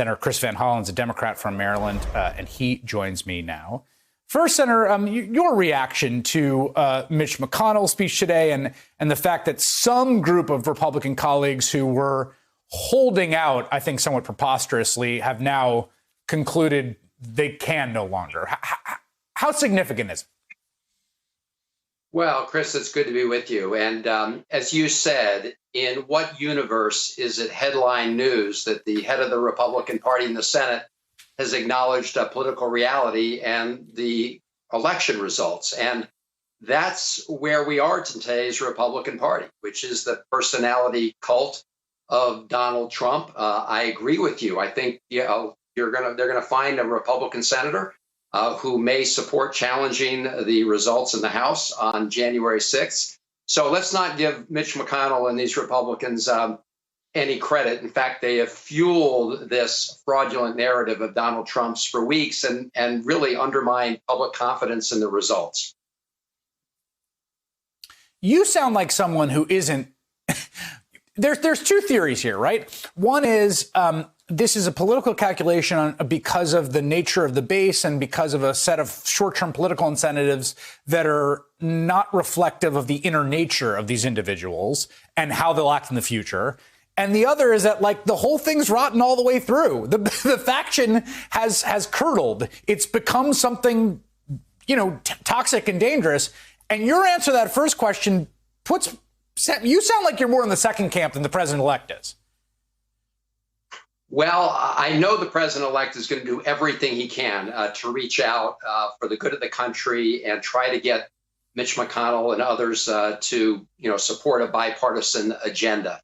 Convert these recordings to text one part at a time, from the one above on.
Senator Chris Van Hollen's a Democrat from Maryland, and he joins me now. First, Senator, your reaction to Mitch McConnell's speech today and the fact that some group of Republican colleagues who were holding out, I think somewhat preposterously, have now concluded they can no longer. How significant is it? Well, Chris, it's good to be with you. And as you said, in what universe is it headline news that the head of the Republican Party in the Senate has acknowledged a political reality and the election results? And that's where we are in today's Republican Party, which is the personality cult of Donald Trump. I agree with you. I think they're gonna find a Republican senator who may support challenging the results in the House on January 6th. So let's not give Mitch McConnell and these Republicans any credit. In fact, they have fueled this fraudulent narrative of Donald Trump's for weeks and really undermined public confidence in the results. You sound like someone who isn't. There's two theories here, right? One is this is a political calculation because of the nature of the base and because of a set of short-term political incentives that are not reflective of the inner nature of these individuals and how they'll act in the future. And the other is that, like, the whole thing's rotten all the way through. The faction has curdled. It's become something, toxic and dangerous. And your answer to that first question you sound like you're more in the second camp than the president-elect is. Well, I know the president-elect is going to do everything he can to reach out for the good of the country and try to get Mitch McConnell and others to, support a bipartisan agenda.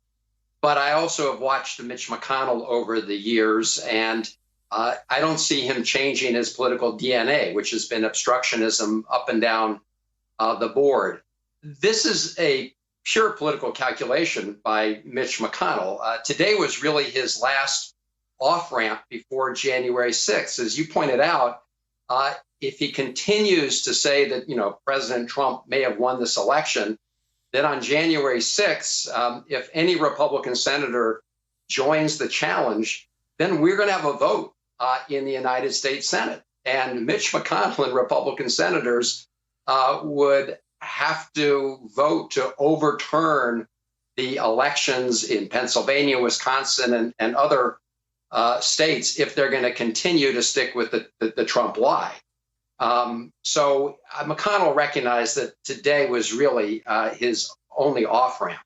But I also have watched Mitch McConnell over the years, and I don't see him changing his political DNA, which has been obstructionism up and down the board. This is a pure political calculation by Mitch McConnell. Today was really his last off-ramp before January 6th. As you pointed out, if he continues to say that, President Trump may have won this election, then on January 6th, if any Republican senator joins the challenge, then we're going to have a vote in the United States Senate. And Mitch McConnell and Republican senators would have to vote to overturn the elections in Pennsylvania, Wisconsin, and other states if they're going to continue to stick with the Trump lie. So McConnell recognized that today was really his only off-ramp.